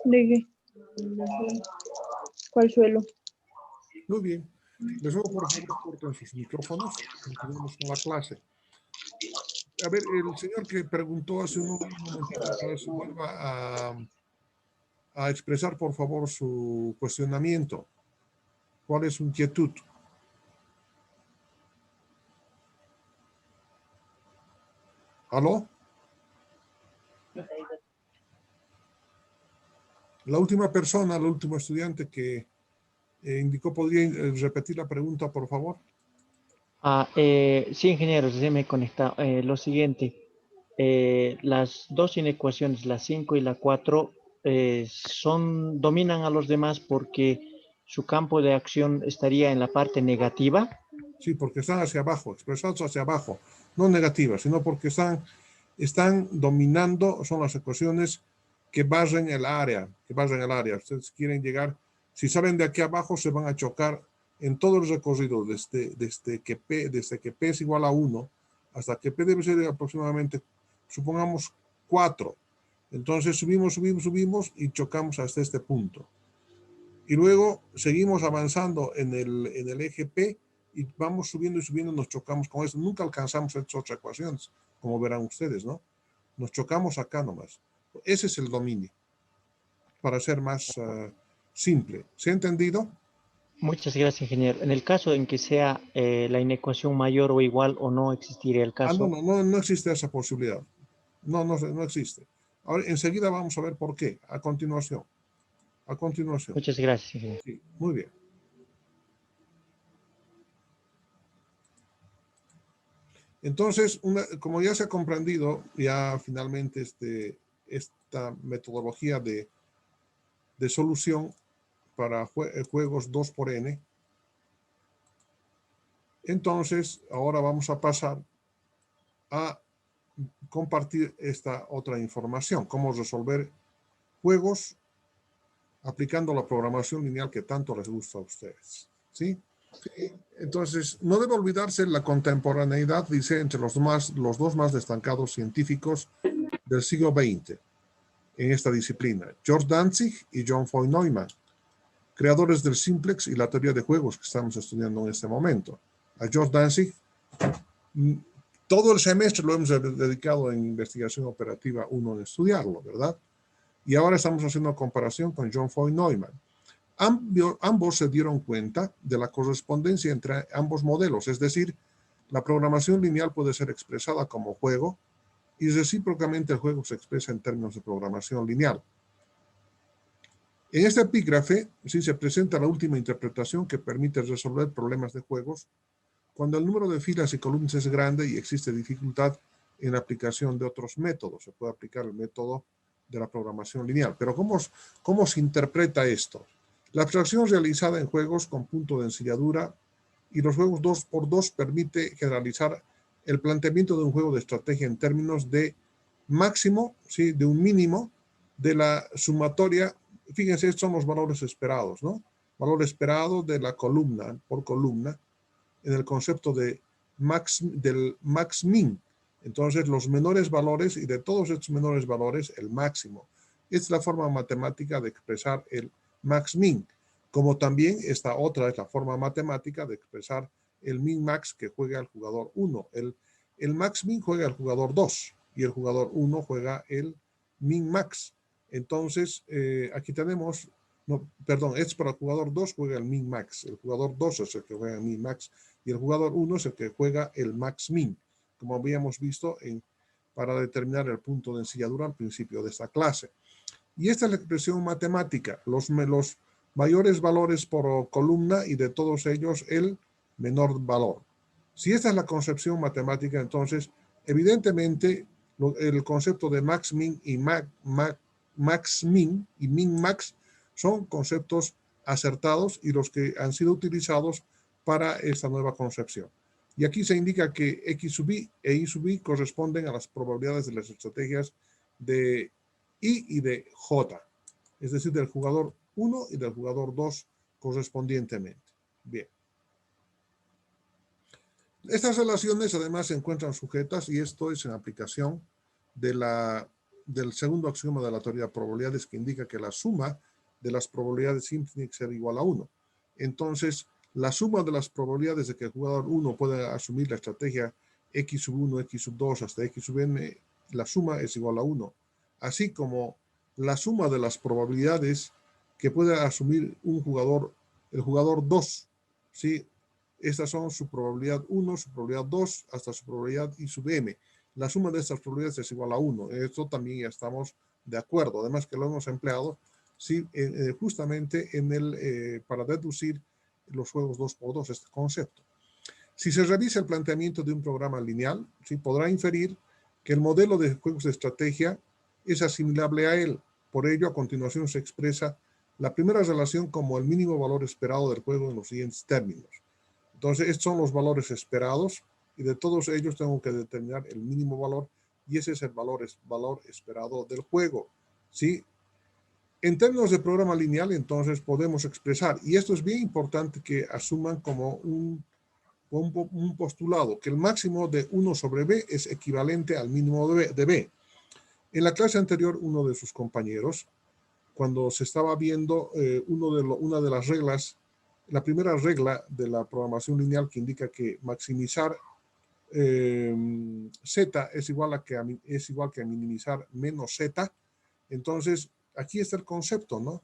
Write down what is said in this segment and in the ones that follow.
¿De qué? ¿Cuál suelo? Muy bien. Les ruego por favor corten sus micrófonos. Continuamos con la clase. A ver, el señor que preguntó hace un momentito atrás, vuelva a expresar por favor su cuestionamiento. ¿Cuál es su inquietud? ¿Aló? La última persona, el último estudiante que indicó, ¿podría repetir la pregunta, por favor? Sí, ingeniero, se me conecta. Lo siguiente, las dos inecuaciones, la 5 y la 4, dominan a los demás porque su campo de acción estaría en la parte negativa. Sí, porque están hacia abajo, expresados hacia abajo, no negativas, sino porque están dominando, son las ecuaciones que barren el área, Ustedes quieren llegar, si salen de aquí abajo, se van a chocar en todo el recorrido, desde que P es igual a 1, hasta que P debe ser aproximadamente, supongamos, 4. Entonces subimos y chocamos hasta este punto. Y luego seguimos avanzando en el eje P y vamos subiendo y subiendo, nos chocamos con esto. Nunca alcanzamos estas otras ecuaciones, como verán ustedes, ¿no? Nos chocamos acá nomás. Ese es el dominio, para ser más simple. ¿Se ha entendido? Muchas gracias, ingeniero. En el caso en que sea la inecuación mayor o igual o no existiría el caso. No existe esa posibilidad. No existe. Ahora, enseguida vamos a ver por qué, a continuación. Muchas gracias, ingeniero. Sí, muy bien. Entonces, como ya se ha comprendido, ya finalmente esta metodología de solución para juegos 2 por n, entonces ahora vamos a pasar a compartir esta otra información, cómo resolver juegos aplicando la programación lineal que tanto les gusta a ustedes, ¿sí? Entonces, no debe olvidarse la contemporaneidad, dice, entre los dos más destacados científicos del siglo XX en esta disciplina, George Dantzig y John Foy Neumann, creadores del simplex y la teoría de juegos que estamos estudiando en este momento. A George Dantzig, todo el semestre lo hemos dedicado en investigación operativa 1 en estudiarlo, ¿verdad? Y ahora estamos haciendo comparación con John Foy Neumann. Ambos se dieron cuenta de la correspondencia entre ambos modelos, es decir, la programación lineal puede ser expresada como juego y recíprocamente el juego se expresa en términos de programación lineal. En este epígrafe sí se presenta la última interpretación que permite resolver problemas de juegos cuando el número de filas y columnas es grande y existe dificultad en la aplicación de otros métodos. Se puede aplicar el método de la programación lineal. Pero ¿cómo se interpreta esto? La abstracción realizada en juegos con punto de ensilladura y los juegos 2x2 permite generalizar el planteamiento de un juego de estrategia en términos de máximo, ¿sí?, de un mínimo, de la sumatoria. Fíjense, estos son los valores esperados, ¿no? Valor esperado de la columna por columna en el concepto del max-min. Entonces, los menores valores y de todos estos menores valores, el máximo. Esta es la forma matemática de expresar el max-min, como también esta otra es la forma matemática de expresar el min-max que juega el jugador 1. El max-min juega el jugador 2 y el jugador 1 juega el min-max. Entonces, aquí tenemos, es para el jugador 2 juega el min-max. El jugador 2 es el que juega el min-max y el jugador 1 es el que juega el max-min, como habíamos visto para determinar el punto de ensilladura al principio de esta clase. Y esta es la expresión matemática, los mayores valores por columna y de todos ellos el menor valor. Si esta es la concepción matemática, entonces evidentemente el concepto de max-min y max-min y min-max son conceptos acertados y los que han sido utilizados para esta nueva concepción. Y aquí se indica que X sub I e Y sub I corresponden a las probabilidades de las estrategias de I y de J, es decir, del jugador 1 y del jugador 2 correspondientemente. Bien. Estas relaciones además se encuentran sujetas, y esto es en aplicación del segundo axioma de la teoría de probabilidades, que indica que la suma de las probabilidades siempre tiene que ser igual a 1. Entonces, la suma de las probabilidades de que el jugador 1 pueda asumir la estrategia x sub 1, x sub 2 hasta x sub n, la suma es igual a 1. Así como la suma de las probabilidades que pueda asumir el jugador 2, ¿sí? Estas son su probabilidad 1, su probabilidad 2, hasta su probabilidad I sub m. La suma de estas probabilidades es igual a 1. Esto también ya estamos de acuerdo. Además que lo hemos empleado, ¿sí? Justamente para deducir los juegos 2x2, este concepto. Si se revisa el planteamiento de un programa lineal, ¿sí? Podrá inferir que el modelo de juegos de estrategia es asimilable a él. Por ello, a continuación se expresa la primera relación como el mínimo valor esperado del juego en los siguientes términos. Entonces, estos son los valores esperados, y de todos ellos tengo que determinar el mínimo valor, y ese es el valor esperado del juego, ¿sí? En términos de programa lineal, entonces podemos expresar, y esto es bien importante que asuman como un postulado, que el máximo de 1 sobre b es equivalente al mínimo de b. En la clase anterior, uno de sus compañeros, cuando se estaba viendo una de las reglas, la primera regla de la programación lineal, que indica que maximizar z es igual que minimizar menos z. Entonces, aquí está el concepto, ¿no?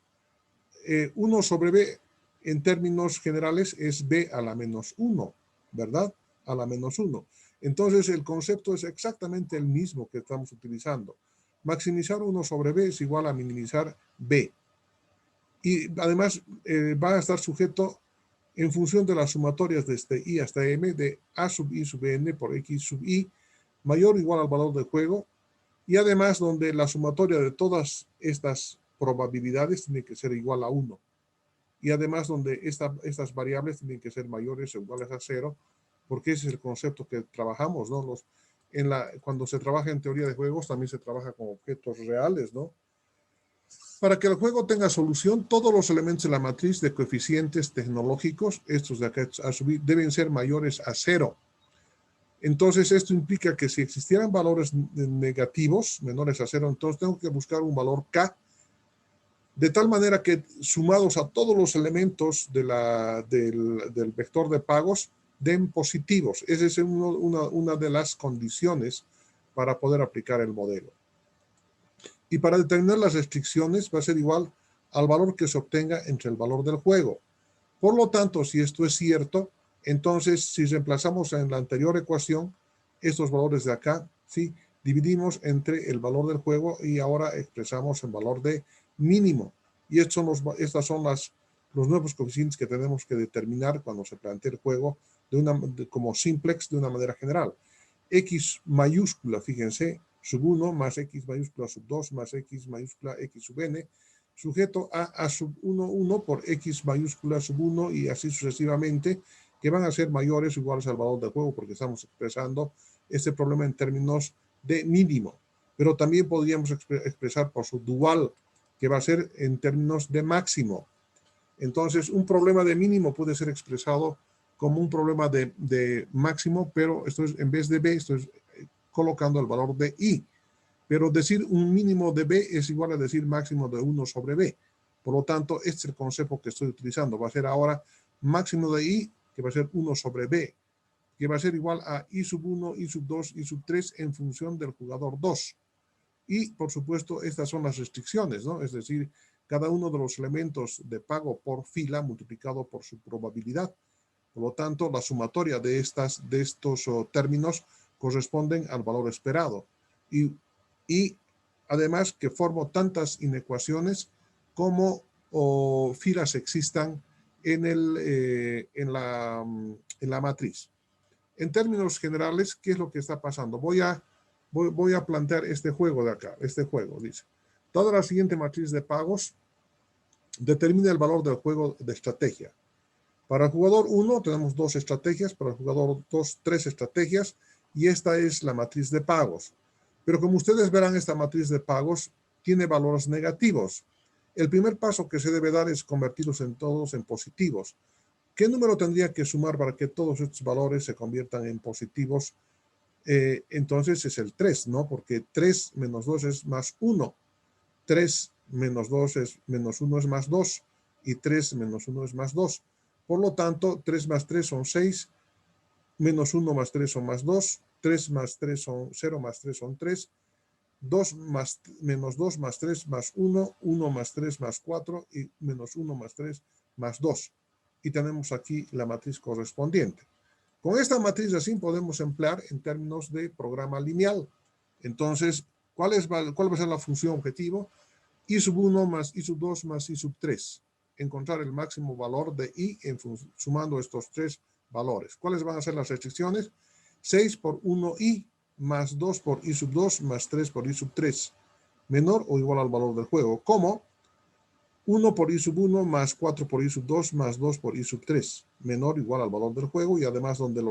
1 sobre b, en términos generales, es b a la menos 1, ¿verdad? A la menos 1. Entonces, el concepto es exactamente el mismo que estamos utilizando. Maximizar 1 sobre b es igual a minimizar b. Y además va a estar sujeto en función de las sumatorias desde i hasta m de a sub i sub n por x sub i mayor o igual al valor del juego, y además donde la sumatoria de todas estas probabilidades tiene que ser igual a 1. Y además donde estas variables tienen que ser mayores o iguales a 0, porque ese es el concepto que trabajamos, ¿no? Cuando se trabaja en teoría de juegos, también se trabaja con objetos reales, ¿no? Para que el juego tenga solución, todos los elementos de la matriz de coeficientes tecnológicos, estos de acá a subir, deben ser mayores a 0. Entonces, esto implica que si existieran valores negativos, menores a 0, entonces tengo que buscar un valor k, de tal manera que sumados a todos los elementos del vector de pagos, den positivos. Esa es una de las condiciones para poder aplicar el modelo. Y para determinar las restricciones va a ser igual al valor que se obtenga entre el valor del juego. Por lo tanto, si esto es cierto, entonces si reemplazamos en la anterior ecuación estos valores de acá, ¿sí? Dividimos entre el valor del juego y ahora expresamos el valor de mínimo. Y estos son los nuevos coeficientes que tenemos que determinar cuando se plantea el juego como simplex de una manera general. X mayúscula, fíjense, sub 1 más x mayúscula sub 2 más x mayúscula x sub n, sujeto a sub 1, 1 por x mayúscula sub 1 y así sucesivamente, que van a ser mayores o iguales al valor del juego, porque estamos expresando este problema en términos de mínimo. Pero también podríamos expresar por su dual, que va a ser en términos de máximo. Entonces, un problema de mínimo puede ser expresado como un problema de máximo, pero esto es, en vez de b, estoy colocando el valor de i. Pero decir un mínimo de b es igual a decir máximo de 1 sobre b. Por lo tanto, este es el concepto que estoy utilizando. Va a ser ahora máximo de i, que va a ser 1 sobre b, que va a ser igual a i sub 1, i sub 2, i sub 3 en función del jugador 2. Y, por supuesto, estas son las restricciones, ¿no? Es decir, cada uno de los elementos de pago por fila multiplicado por su probabilidad. Por lo tanto, la sumatoria de estos términos corresponden al valor esperado. Y además que formo tantas inecuaciones como filas existan en la matriz. En términos generales, ¿qué es lo que está pasando? Voy a plantear este juego de acá. Este juego dice: toda la siguiente matriz de pagos determina el valor del juego de estrategia. Para el jugador 1 tenemos 2 estrategias, para el jugador 2, 3 estrategias, y esta es la matriz de pagos. Pero como ustedes verán, esta matriz de pagos tiene valores negativos. El primer paso que se debe dar es convertirlos todos en positivos. ¿Qué número tendría que sumar para que todos estos valores se conviertan en positivos? Entonces es el 3, ¿no? Porque 3 menos 2 es más 1. 3 menos 2 es menos 1 es más 2. Y 3 menos 1 es más 2. Por lo tanto, 3 más 3 son 6. Menos 1 más 3 son más 2. 3 más 3 son 0 más 3 son 3. 2 más menos 2 más 3 más 1. 1 más 3 más 4. Y menos 1 más 3 más 2. Y tenemos aquí la matriz correspondiente. Con esta matriz así podemos emplear en términos de programa lineal. Entonces, ¿cuál va a ser la función objetivo? I sub 1 más I sub 2 más I sub 3. Encontrar el máximo valor de I sumando estos tres valores. ¿Cuáles van a ser las restricciones? 6 por 1I más 2 por I sub 2 más 3 por I sub 3. Menor o igual al valor del juego. ¿Cómo? 1 por I sub 1 más 4 por I sub 2 más 2 por I sub 3. Menor o igual al valor del juego y además donde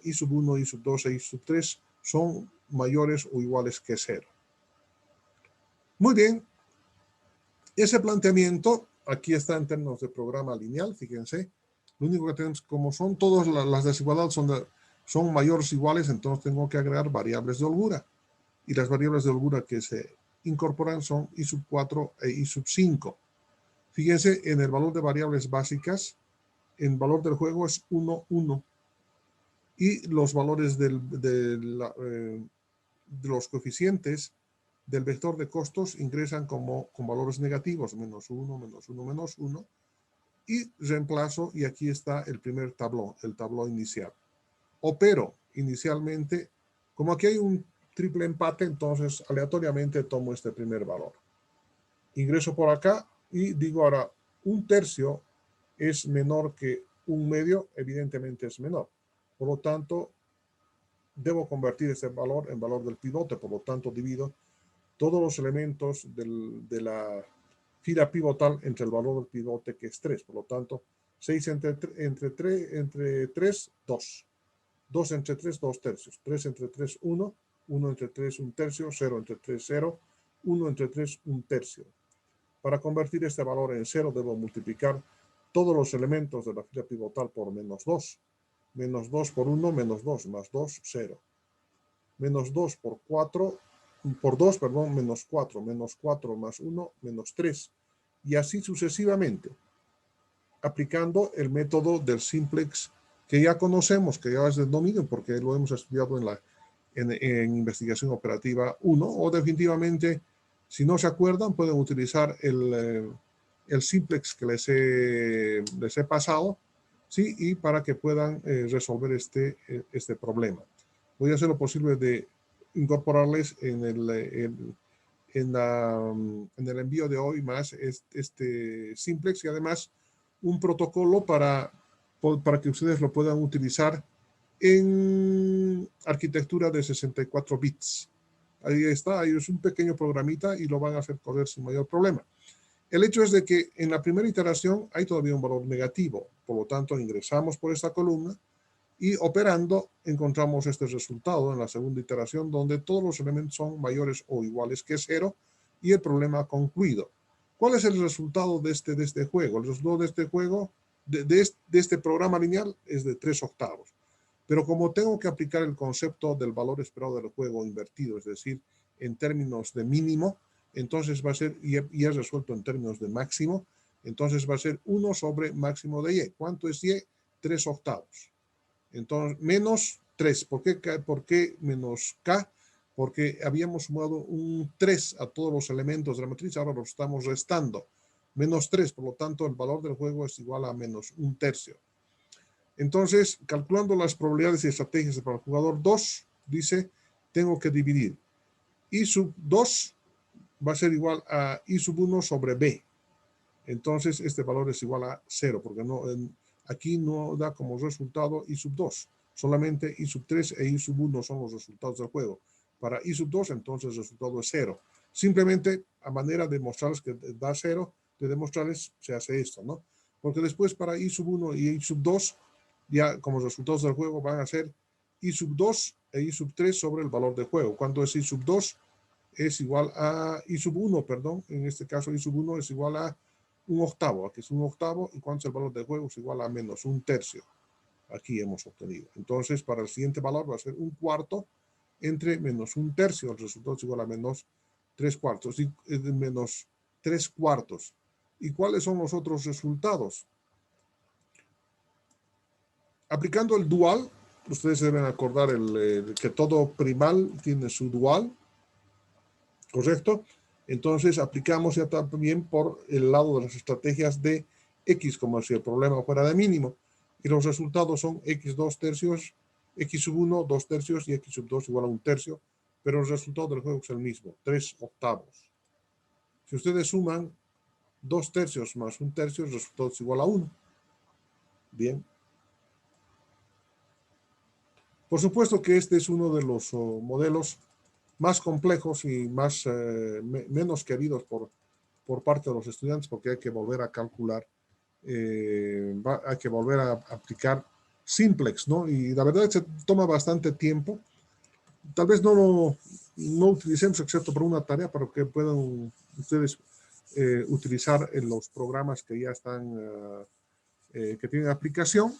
I sub 1, I sub 2 e I sub 3 son mayores o iguales que 0. Muy bien. Ese planteamiento aquí está en términos de programa lineal, fíjense. Lo único que tenemos, como son todas las desigualdades son mayores o iguales, entonces tengo que agregar variables de holgura. Y las variables de holgura que se incorporan son I sub 4 e I sub 5. Fíjense, en el valor de variables básicas, el valor del juego es 1, 1. Y los valores de los coeficientes del vector de costos ingresan con valores negativos, menos 1, menos 1, menos 1. Y reemplazo, y aquí está el primer tablón, el tablón inicial. Opero inicialmente, como aquí hay un triple empate, entonces aleatoriamente tomo este primer valor. Ingreso por acá y digo ahora, un tercio es menor que un medio, evidentemente es menor. Por lo tanto, debo convertir ese valor en valor del pivote, por lo tanto divido todos los elementos de la fila pivotal entre el valor del pivote que es 3. Por lo tanto, 6 entre 3, 2. 2 entre 3, 2 tercios. 3 entre 3, 1. 1 entre 3, 1 tercio. 0 entre 3, 0. 1 entre 3, 1 tercio. Para convertir este valor en 0, debo multiplicar todos los elementos de la fila pivotal por menos 2. Menos 2 por 1, menos 2, más 2, 0. Menos 2 por 4, por 2, perdón, menos 4. Menos 4 más 1, menos 3. Y así sucesivamente, aplicando el método del simplex que ya conocemos, que ya es del dominio, porque lo hemos estudiado en investigación operativa 1, o definitivamente, si no se acuerdan, pueden utilizar el simplex que les he pasado, ¿sí? Y para que puedan resolver este problema. Voy a hacer lo posible de incorporarles en el envío de hoy más este simplex y además un protocolo para que ustedes lo puedan utilizar en arquitectura de 64 bits. Ahí está, ahí es un pequeño programita y lo van a hacer correr sin mayor problema. El hecho es de que en la primera iteración hay todavía un valor negativo, por lo tanto ingresamos por esta columna y operando encontramos este resultado en la segunda iteración donde todos los elementos son mayores o iguales que 0 y el problema ha concluido. ¿Cuál es el resultado de este juego? El resultado de este juego, de este programa lineal, es de 3/8. Pero como tengo que aplicar el concepto del valor esperado del juego invertido, es decir, en términos de mínimo, entonces va a ser, y es resuelto en términos de máximo, entonces va a ser 1 sobre máximo de y. ¿Cuánto es y? 3/8. Entonces, menos 3. ¿Por qué menos k? Porque habíamos sumado un 3 a todos los elementos de la matriz, ahora los estamos restando. Menos 3, por lo tanto, el valor del juego es igual a menos 1 tercio. Entonces, calculando las probabilidades y estrategias para el jugador 2, dice, tengo que dividir. I sub 2 va a ser igual a I sub 1 sobre B. Entonces, este valor es igual a 0, porque aquí no da como resultado I sub 2. Solamente I sub 3 e I sub 1 son los resultados del juego. Para I sub 2, entonces el resultado es 0. Simplemente, a manera de mostrarles que da 0, de demostrarles, se hace esto, ¿no? Porque después para I sub 1 y I sub 2, ya como resultados del juego van a ser I sub 2 e I sub 3 sobre el valor de juego. Cuando es I sub 2 es igual a I sub 1, perdón. En este caso I sub 1 es igual a un octavo. Aquí es un octavo. ¿Y cuánto es el valor de juego? Es igual a menos un tercio. Aquí hemos obtenido. Entonces, para el siguiente valor va a ser un cuarto entre menos un tercio. El resultado es igual a menos 3/4. Y menos 3/4. ¿Y cuáles son los otros resultados? Aplicando el dual, ustedes deben acordar que todo primal tiene su dual, ¿correcto? Entonces aplicamos ya también por el lado de las estrategias de X, como si el problema fuera de mínimo. Y los resultados son X 2/3, X sub 1, 2/3 y X sub 2 igual a 1/3. Pero el resultado del juego es el mismo, 3/8. Si ustedes suman 2/3 más 1/3, el resultado es igual a 1. Bien. Por supuesto que este es uno de los modelos más complejos y menos queridos por parte de los estudiantes, porque hay que volver a calcular, hay que volver a aplicar simplex, ¿no? Y la verdad es que toma bastante tiempo. Tal vez no utilicemos excepto por una tarea para que puedan ustedes utilizar en los programas que ya están, que tienen aplicación.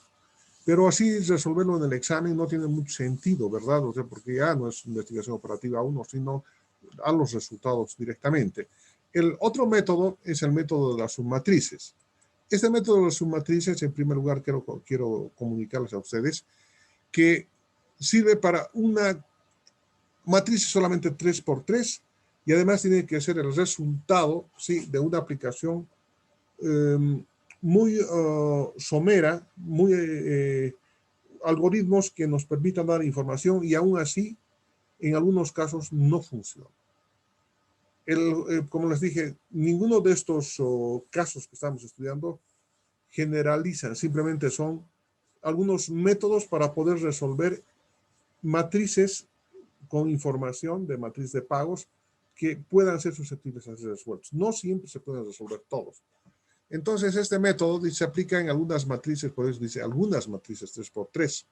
Pero así resolverlo en el examen no tiene mucho sentido, ¿verdad? O sea, porque ya no es investigación operativa uno, sino a los resultados directamente. El otro método es el método de las submatrices. Este método de las submatrices, en primer lugar, quiero comunicarles a ustedes que sirve para una matriz solamente 3×3 y además tiene que ser el resultado, ¿sí?, de una aplicación muy somera, muy algoritmos que nos permitan dar información y aún así, en algunos casos, no funciona. Como les dije, ninguno de estos casos que estamos estudiando generalizan, simplemente son algunos métodos para poder resolver matrices con información de matriz de pagos que puedan ser susceptibles de ser resueltos. No siempre se pueden resolver todos. Entonces, este método se aplica en algunas matrices, por eso dice algunas matrices 3×3.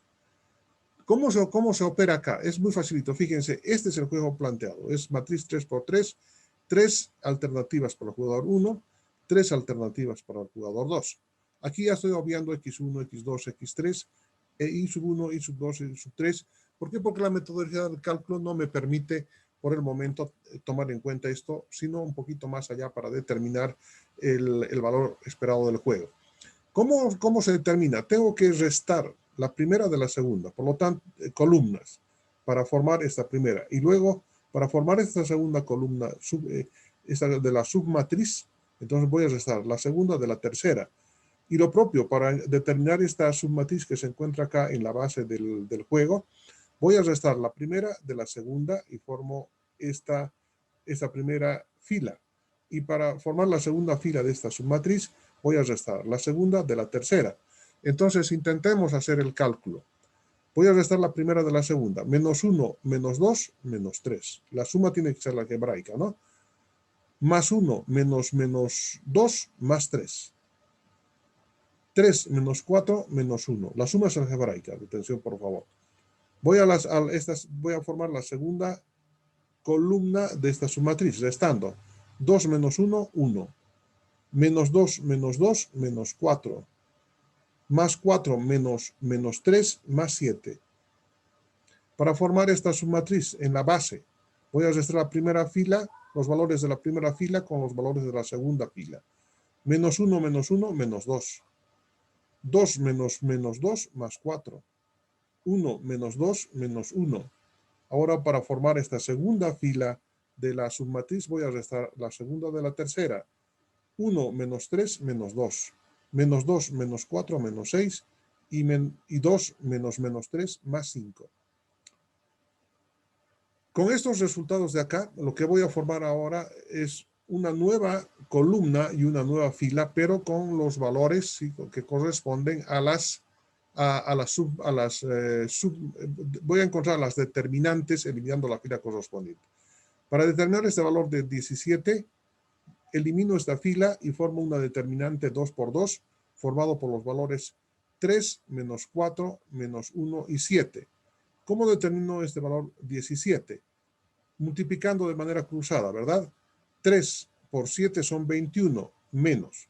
¿Cómo se opera acá? Es muy facilito. Fíjense, este es el juego planteado. Es matriz 3×3, 3 alternativas para el jugador 1, 3 alternativas para el jugador 2. Aquí ya estoy obviando X1, X2, X3, Y sub 1, Y sub 2, Y sub 3. ¿Por qué? Porque la metodología del cálculo no me permite por el momento tomar en cuenta esto, sino un poquito más allá para determinar el valor esperado del juego. ¿Cómo se determina? Tengo que restar la primera de la segunda, por lo tanto, columnas para formar esta primera. Y luego, para formar esta segunda columna, esta de la submatriz, entonces voy a restar la segunda de la tercera. Y lo propio, para determinar esta submatriz que se encuentra acá en la base del juego, voy a restar la primera de la segunda y formo esta primera fila. Y para formar la segunda fila de esta submatriz, voy a restar la segunda de la tercera. Entonces, intentemos hacer el cálculo. Voy a restar la primera de la segunda. Menos 1, menos 2, menos 3. La suma tiene que ser la algebraica, ¿no? Más 1, menos 2, más 3. 3 menos 4, menos 1. La suma es algebraica. Atención, por favor. Voy a formar la segunda columna de esta submatriz, restando 2 menos 1, 1. Menos 2, menos 2, menos 4. Más 4, menos 3, más 7. Para formar esta submatriz en la base, voy a restar la primera fila, los valores de la primera fila con los valores de la segunda fila. Menos 1, menos 1, menos 2. 2 menos 2, más 4. 1 menos 2, menos 1. Ahora, para formar esta segunda fila de la submatriz, voy a restar la segunda de la tercera. 1 menos 3, menos 2. Menos 2, menos 4, menos 6. Y 2 menos 3, más 5. Con estos resultados de acá, lo que voy a formar ahora es una nueva columna y una nueva fila, pero con los valores que corresponden a voy a encontrar las determinantes eliminando la fila correspondiente. Para determinar este valor de 17, elimino esta fila y formo una determinante 2×2, formado por los valores 3, menos 4, menos 1 y 7. ¿Cómo determino este valor 17? Multiplicando de manera cruzada, ¿verdad? 3 por 7 son 21, menos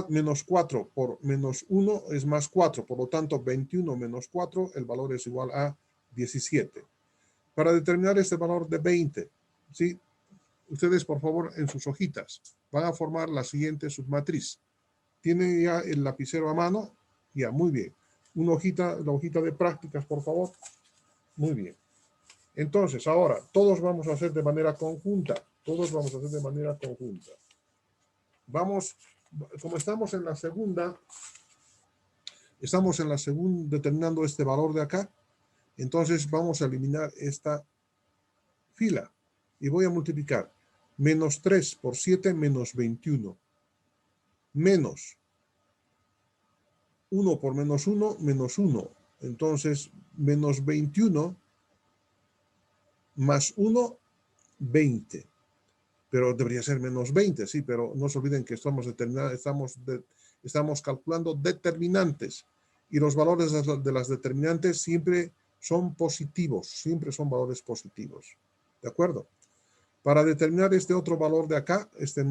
menos 4 por menos 1 es más 4. Por lo tanto, 21 menos 4, el valor es igual a 17. Para determinar este valor de 20, ¿sí? Ustedes, por favor, en sus hojitas, van a formar la siguiente submatriz. ¿Tienen ya el lapicero a mano? Ya, muy bien. La hojita de prácticas, por favor. Muy bien. Entonces, ahora, todos vamos a hacer de manera conjunta. Todos vamos a hacer de manera conjunta. Vamos, como estamos en la segunda determinando este valor de acá, entonces vamos a eliminar esta fila. Y voy a multiplicar menos 3 por 7 menos 21. Menos 1 por menos 1, menos 1. Entonces, menos 21 más 1, 20. Pero debería ser menos 20, sí, pero no se olviden que estamos calculando determinantes. Y los valores de las determinantes siempre son positivos, siempre son valores positivos. ¿De acuerdo? Para determinar este otro valor de acá, este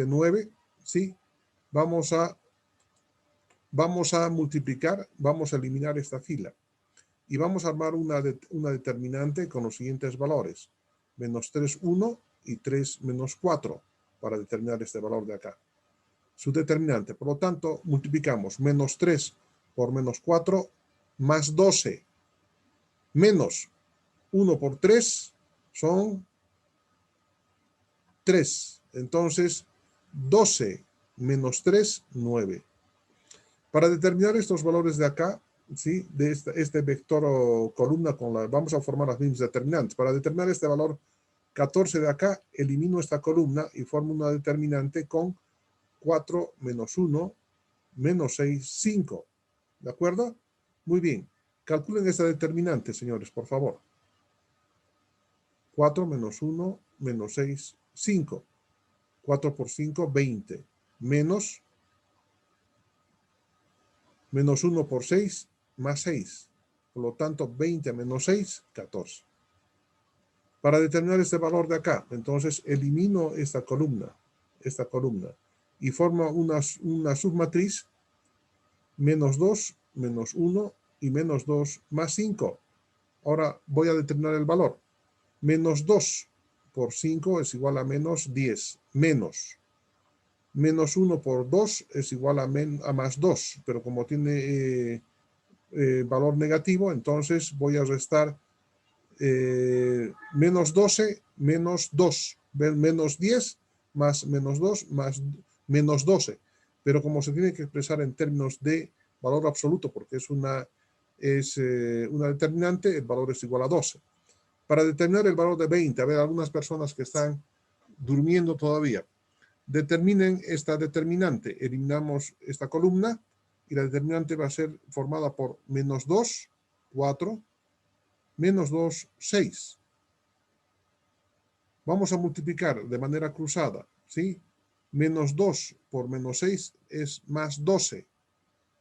9, ¿sí? Vamos a multiplicar, vamos a eliminar esta fila. Y vamos a armar una determinante con los siguientes valores. Menos 3, 1 y 3, menos 4 para determinar este valor de acá. Su determinante. Por lo tanto, multiplicamos menos 3 por menos 4 más 12. Menos 1 por 3 son 3. Entonces, 12 menos 3, 9. Para determinar estos valores de acá, ¿sí? De este vector o columna, vamos a formar las mismas determinantes. Para determinar este valor 14 de acá, elimino esta columna y formo una determinante con 4 menos 1, menos 6, 5. ¿De acuerdo? Muy bien. Calculen esta determinante, señores, por favor. 4 menos 1, menos 6, 5. 4 por 5, 20. Menos 1 por 6, más 6. Por lo tanto, 20 menos 6, 14. Para determinar este valor de acá, entonces elimino esta columna, y formo una submatriz, menos 2, menos 1 y menos 2 más 5. Ahora voy a determinar el valor. Menos 2 por 5 es igual a menos 10. Menos 1 por 2 es igual a más 2. Pero como tiene valor negativo, entonces voy a restar menos 12 menos 2. Menos 10 más menos 2 más menos 12. Pero como se tiene que expresar en términos de valor absoluto, porque es una determinante, el valor es igual a 12. Para determinar el valor de 20, a ver, algunas personas que están durmiendo todavía, determinen esta determinante. Eliminamos esta columna y la determinante va a ser formada por menos 2, 4, menos 2, 6. Vamos a multiplicar de manera cruzada, ¿sí? Menos 2 por menos 6 es más 12.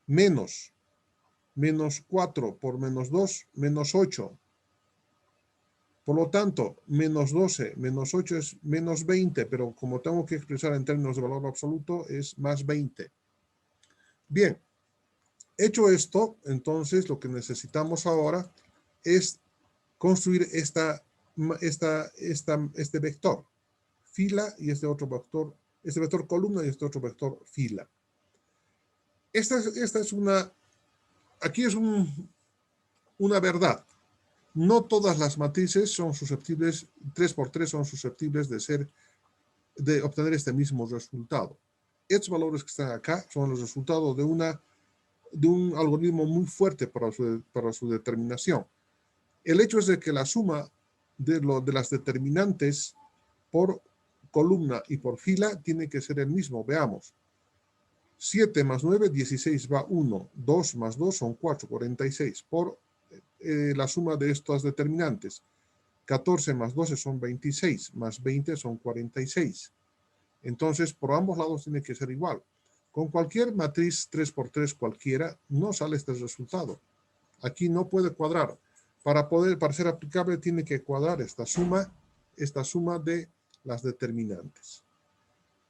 Menos 4 por menos 2, menos 8. Por lo tanto, menos 12 menos 8 es menos 20, pero como tengo que expresar en términos de valor absoluto, es más 20. Bien, hecho esto, entonces lo que necesitamos ahora es construir este vector fila y este otro vector, este vector columna y este otro vector fila. Aquí es una verdad. No todas las matrices son susceptibles, 3×3 son susceptibles de obtener este mismo resultado. Estos valores que están acá son los resultados de un algoritmo muy fuerte para su determinación. El hecho es de que la suma de las determinantes por columna y por fila tiene que ser el mismo. Veamos. 7 más 9, 16 va 1. 2 más 2 son 4, 46. Por la suma de estas determinantes. 14 más 12 son 26, más 20 son 46. Entonces, por ambos lados tiene que ser igual. Con cualquier matriz 3×3 cualquiera, no sale este resultado. Aquí no puede cuadrar. Para ser aplicable, tiene que cuadrar esta suma de las determinantes.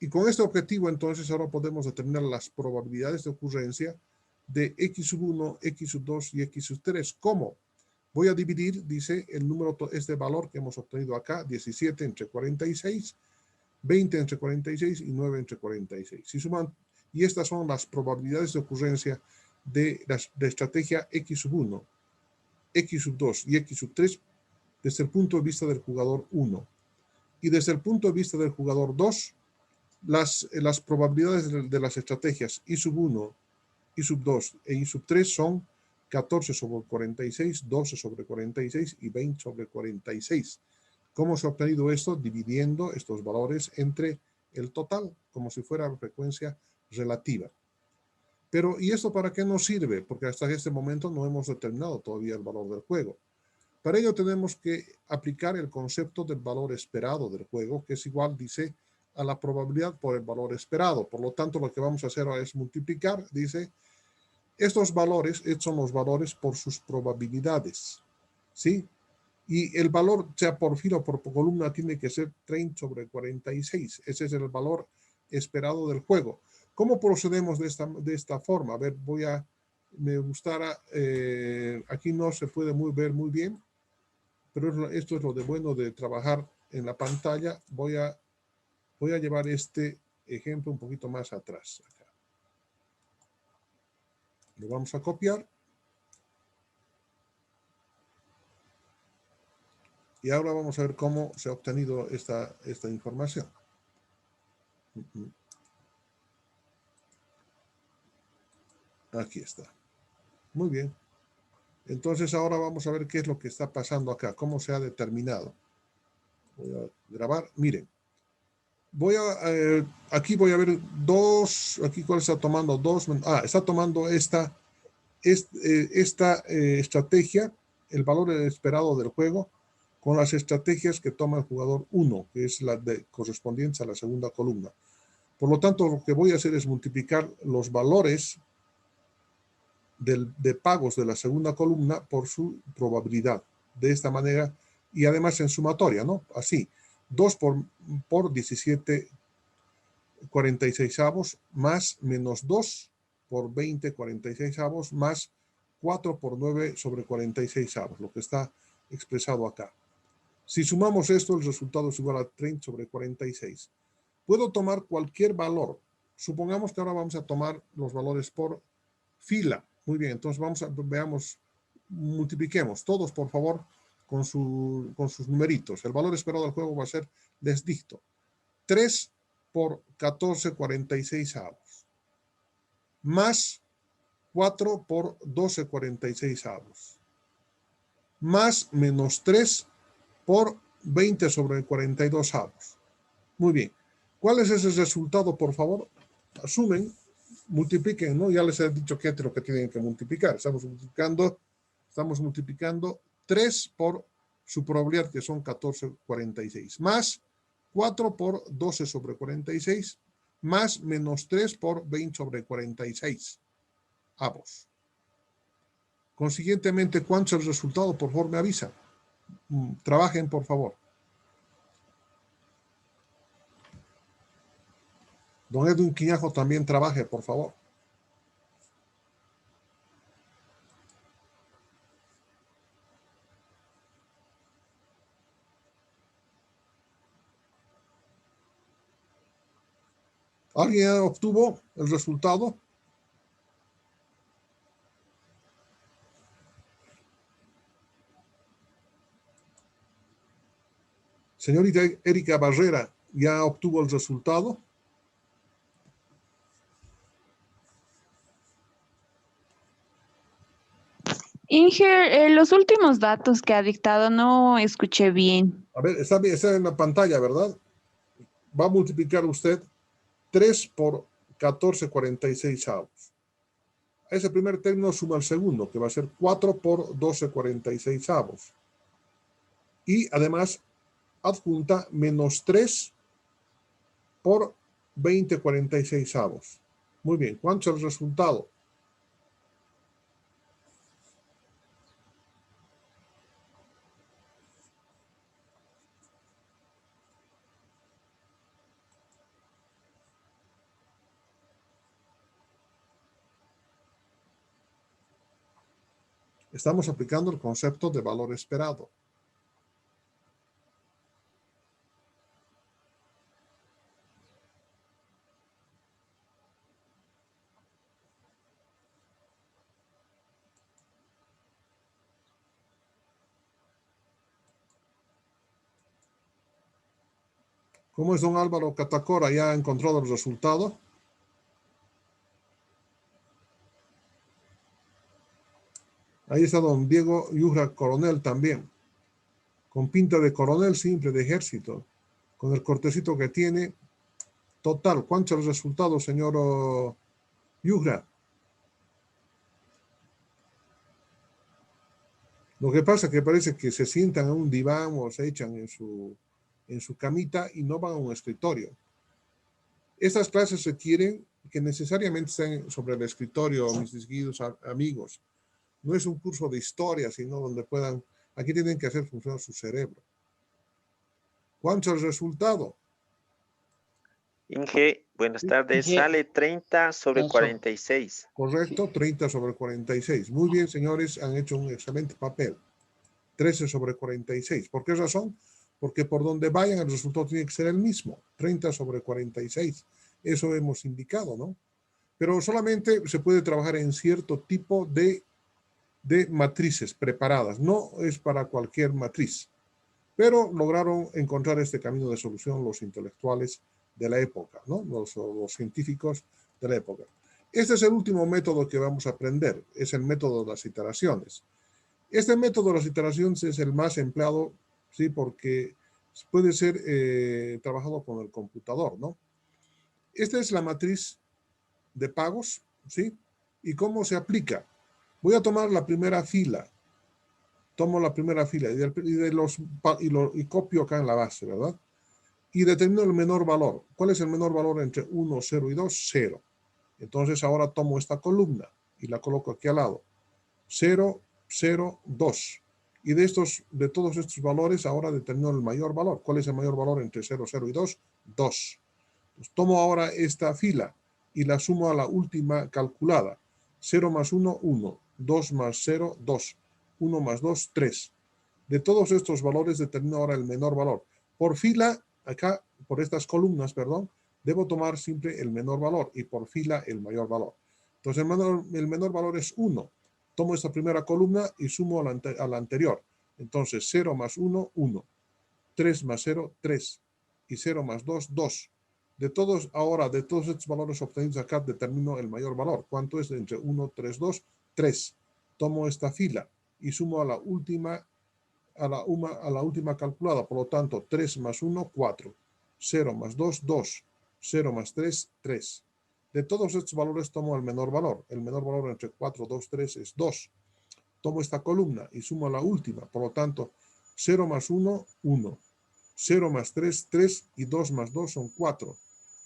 Y con este objetivo, entonces, ahora podemos determinar las probabilidades de ocurrencia de x sub 1, x sub 2 y x sub 3. ¿Cómo? Voy a dividir, dice, el número, este valor que hemos obtenido acá, 17 entre 46, 20 entre 46 y 9 entre 46. Si suman, y estas son las probabilidades de ocurrencia de la estrategia x sub 1, x sub 2 y x sub 3 desde el punto de vista del jugador 1. Y desde el punto de vista del jugador 2, las probabilidades de las estrategias I sub 1, I sub 2 e I sub 3 son 14 sobre 46, 12 sobre 46 y 20 sobre 46. ¿Cómo se ha obtenido esto? Dividiendo estos valores entre el total, como si fuera frecuencia relativa. Pero, ¿y esto para qué nos sirve? Porque hasta este momento no hemos determinado todavía el valor del juego. Para ello tenemos que aplicar el concepto del valor esperado del juego, que es igual, dice, a la probabilidad por el valor esperado. Por lo tanto, lo que vamos a hacer ahora es multiplicar, dice, estos son los valores por sus probabilidades, ¿sí? Y el valor, sea por fila o por columna, tiene que ser 30 sobre 46. Ese es el valor esperado del juego. ¿Cómo procedemos de esta forma? A ver, me gustará, aquí no se puede ver muy bien, pero esto es lo de bueno de trabajar en la pantalla. Voy a llevar este ejemplo un poquito más atrás. Acá. Lo vamos a copiar. Y ahora vamos a ver cómo se ha obtenido esta información. Aquí está. Muy bien. Entonces ahora vamos a ver qué es lo que está pasando acá, cómo se ha determinado. Voy a grabar. Miren. Aquí voy a ver aquí cuál está tomando está tomando esta estrategia, el valor esperado del juego, con las estrategias que toma el jugador 1, que es la correspondiente a la segunda columna. Por lo tanto, lo que voy a hacer es multiplicar los valores de pagos de la segunda columna por su probabilidad. De esta manera, y además en sumatoria, ¿no? Así, 2 por 17 46avos más menos 2 por 20 46avos más 4 por 9 sobre 46avos, lo que está expresado acá. Si sumamos esto, el resultado es igual a 30 sobre 46. Puedo tomar cualquier valor. Supongamos que ahora vamos a tomar los valores por fila. Muy bien, entonces multipliquemos todos, por favor, con sus numeritos. El valor esperado del juego va a ser, les dicto, 3 por 14 46avos, más 4 por 12 46avos, más menos 3 por 20 sobre 42avos. Muy bien. ¿Cuál es ese resultado, por favor? Asumen, multipliquen, ¿no? Ya les he dicho qué es lo que tienen que multiplicar. Estamos multiplicando 3 por su probabilidad, que son 14,46, más 4 por 12 sobre 46, más menos 3 por 20 sobre 46 avos. Consiguientemente, ¿cuánto es el resultado? Por favor, me avisan. Trabajen, por favor. Don Edwin Quiñajo también trabaje, por favor. ¿Alguien obtuvo el resultado? Señorita Erika Barrera, ¿ya obtuvo el resultado? Inger, los últimos datos que ha dictado no escuché bien. A ver, está en la pantalla, ¿verdad? Va a multiplicar usted 3 por 14,46avos. A ese primer término suma el segundo, que va a ser 4 por 12,46avos. Y además adjunta menos 3 por 20,46avos. Muy bien, ¿cuánto es el resultado? Estamos aplicando el concepto de valor esperado. ¿Cómo es don Álvaro Catacora? ¿Ya ha encontrado el resultado? Ahí está don Diego Yujra Coronel también. Con pinta de coronel simple de ejército. Con el cortecito que tiene. Total, ¿cuántos los resultados, señor Yujra? Lo que pasa es que parece que se sientan en un diván o se echan en su camita y no van a un escritorio. Estas clases requieren que necesariamente estén sobre el escritorio, mis distinguidos amigos. No es un curso de historia, sino donde puedan, aquí tienen que hacer funcionar su cerebro. ¿Cuánto es el resultado? Inge, buenas tardes. Inge, Sale 30 sobre eso. 46. Correcto, 30 sobre 46. Muy bien, señores, han hecho un excelente papel. 13 sobre 46. ¿Por qué razón? Porque por donde vayan el resultado tiene que ser el mismo. 30 sobre 46. Eso hemos indicado, ¿no? Pero solamente se puede trabajar en cierto tipo de matrices preparadas. No es para cualquier matriz. Pero lograron encontrar este camino de solución los intelectuales de la época, ¿no? Los científicos de la época. Este es el último método que vamos a aprender. Es el método de las iteraciones. Este método de las iteraciones es el más empleado, ¿sí? Porque puede ser trabajado con el computador, ¿no? Esta es la matriz de pagos, ¿sí? ¿Y cómo se aplica? Voy a tomar la primera fila. Tomo la primera fila y copio acá en la base, ¿verdad? Y determino el menor valor. ¿Cuál es el menor valor entre 1, 0 y 2? 0. Entonces ahora tomo esta columna y la coloco aquí al lado. 0, 0, 2. Y de todos estos valores ahora determino el mayor valor. ¿Cuál es el mayor valor entre 0, 0 y 2? 2. Entonces, tomo ahora esta fila y la sumo a la última calculada. 0 más 1, 1. 2 más 0, 2. 1 más 2, 3. De todos estos valores determino ahora el menor valor. Por fila, acá, por estas columnas, perdón, debo tomar siempre el menor valor y por fila el mayor valor. Entonces el menor valor es 1. Tomo esta primera columna y sumo a la anterior. Entonces 0 más 1, 1. 3 más 0, 3. Y 0 más 2, 2. De todos estos valores obtenidos acá determino el mayor valor. ¿Cuánto es entre 1, 3, 2? 3. Tomo esta fila y sumo a la última calculada. Por lo tanto, 3 más 1, 4. 0 más 2, 2. 0 más 3, 3. De todos estos valores tomo el menor valor. El menor valor entre 4, 2, 3 es 2. Tomo esta columna y sumo a la última. Por lo tanto, 0 más 1, 1. 0 más 3, 3. Y 2 más 2 son 4.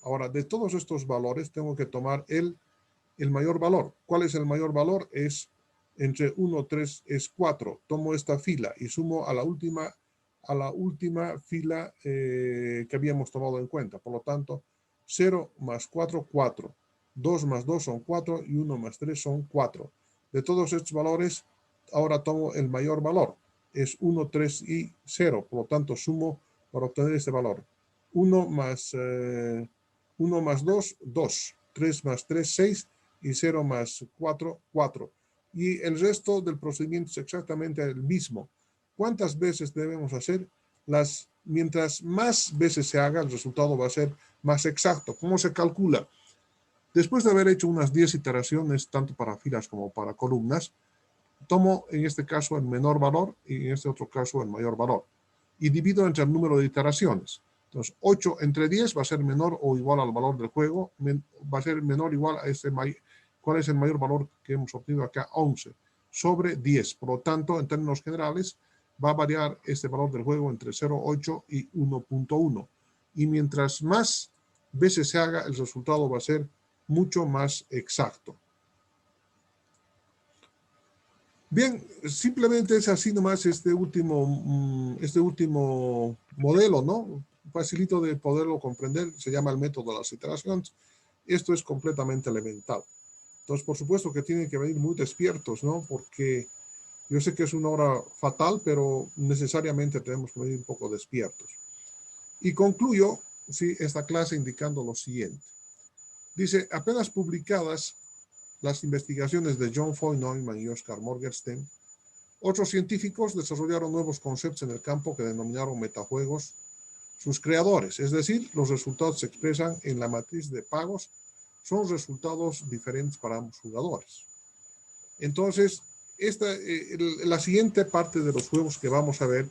Ahora, de todos estos valores tengo que tomar el mayor valor. ¿Cuál es el mayor valor? Es entre 1, 3 es 4. Tomo esta fila y sumo a la última fila que habíamos tomado en cuenta. Por lo tanto, 0 más 4, 4. 2 más 2 son 4 y 1 más 3 son 4. De todos estos valores, ahora tomo el mayor valor. Es 1, 3 y 0. Por lo tanto, sumo para obtener este valor. 1 más 2, 2. 3 más 3, 6. Y 0 más 4, 4. Y el resto del procedimiento es exactamente el mismo. ¿Cuántas veces debemos hacer? Mientras más veces se haga, el resultado va a ser más exacto. ¿Cómo se calcula? Después de haber hecho unas 10 iteraciones, tanto para filas como para columnas, tomo en este caso el menor valor y en este otro caso el mayor valor. Y divido entre el número de iteraciones. Entonces, 8 entre 10 va a ser menor o igual al valor del juego, va a ser menor o igual a ¿cuál es el mayor valor que hemos obtenido acá? 11 sobre 10. Por lo tanto, en términos generales, va a variar este valor del juego entre 0,8 y 1,1. Y mientras más veces se haga, el resultado va a ser mucho más exacto. Bien, simplemente es así nomás este último modelo, ¿no? Facilito de poderlo comprender, se llama el método de las iteraciones. Esto es completamente elemental. Entonces, por supuesto que tienen que venir muy despiertos, ¿no? Porque Yo sé que es una hora fatal, pero necesariamente tenemos que venir un poco despiertos. Y concluyo esta clase indicando lo siguiente. Dice, apenas publicadas las investigaciones de John Foy Neumann y Oscar Morgenstern, otros científicos desarrollaron nuevos conceptos en el campo que denominaron metajuegos sus creadores, es decir, los resultados se expresan en la matriz de pagos, son resultados diferentes para ambos jugadores. Entonces, la siguiente parte de los juegos que vamos a ver,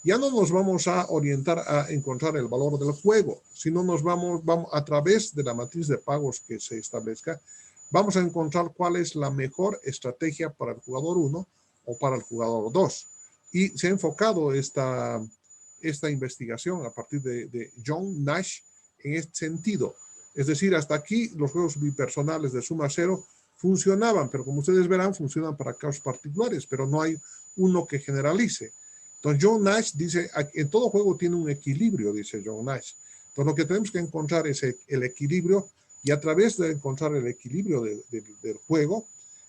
ya no nos vamos a orientar a encontrar el valor del juego, sino nos vamos a través de la matriz de pagos que se establezca, vamos a encontrar cuál es la mejor estrategia para el jugador 1 o para el jugador 2. Y se ha enfocado esta investigación a partir de John Nash en este sentido. Es decir, hasta aquí los juegos bipersonales de suma cero funcionaban, pero como ustedes verán, funcionan para casos particulares, pero no hay uno que generalice. Entonces, John Nash dice, en todo juego tiene un equilibrio, dice John Nash. Entonces, lo que tenemos que encontrar es el equilibrio, y a través de encontrar el equilibrio del juego,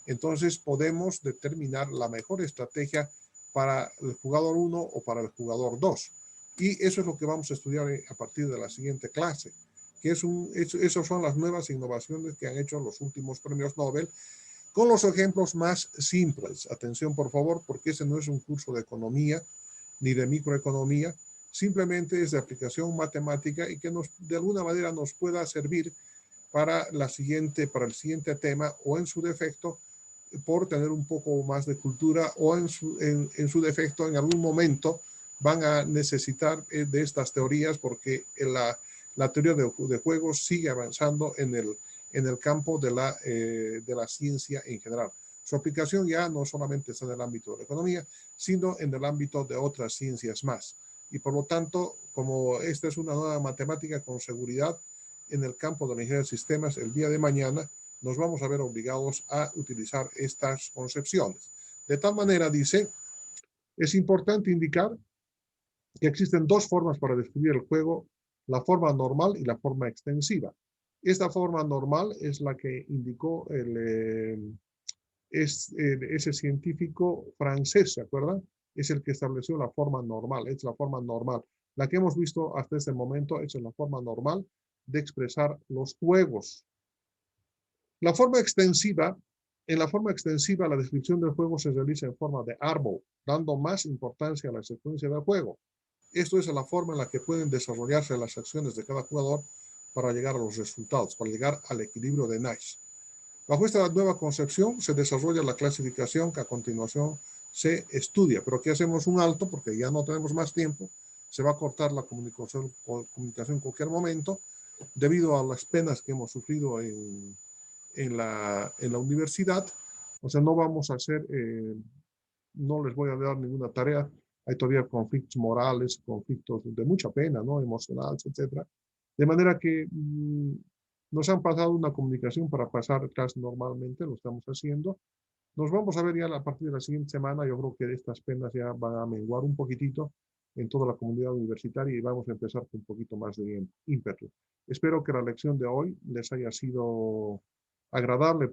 entonces podemos determinar la mejor estrategia para el jugador 1 o para el jugador 2. Y eso es lo que vamos a estudiar a partir de la siguiente clase, que esas son las nuevas innovaciones que han hecho los últimos premios Nobel, con los ejemplos más simples. Atención, por favor, porque ese no es un curso de economía ni de microeconomía, simplemente es de aplicación matemática y que de alguna manera nos pueda servir para el siguiente tema, o en su defecto, por tener un poco más de cultura, o en su defecto, en algún momento van a necesitar de estas teorías, porque la teoría de juegos sigue avanzando en el campo de la ciencia en general. Su aplicación ya no solamente está en el ámbito de la economía, sino en el ámbito de otras ciencias más. Y por lo tanto, como esta es una nueva matemática con seguridad en el campo de la ingeniería de sistemas, el día de mañana nos vamos a ver obligados a utilizar estas concepciones. De tal manera, dice, es importante indicar que existen dos formas para describir el juego, la forma normal y la forma extensiva. Esta forma normal es la que indicó ese científico francés, ¿se acuerdan? Es el que estableció la forma normal, es la forma normal. La que hemos visto hasta este momento es la forma normal de expresar los juegos. La forma extensiva, en la forma extensiva la descripción del juego se realiza en forma de árbol, dando más importancia a la secuencia del juego. Esto es la forma en la que pueden desarrollarse las acciones de cada jugador para llegar a los resultados, para llegar al equilibrio de Nash. Bajo esta nueva concepción se desarrolla la clasificación que a continuación se estudia. Pero aquí hacemos un alto porque ya no tenemos más tiempo. Se va a cortar la comunicación en cualquier momento debido a las penas que hemos sufrido en la universidad. O sea, no vamos a hacer, no les voy a dar ninguna tarea. Hay todavía conflictos morales, conflictos de mucha pena, ¿no? Emocionales, etc. De manera que nos han pasado una comunicación para pasar clase normalmente, lo estamos haciendo. Nos vamos a ver ya a partir de la siguiente semana. Yo creo que estas penas ya van a menguar un poquitito en toda la comunidad universitaria y vamos a empezar con un poquito más de ímpetu. Espero que la lección de hoy les haya sido agradable.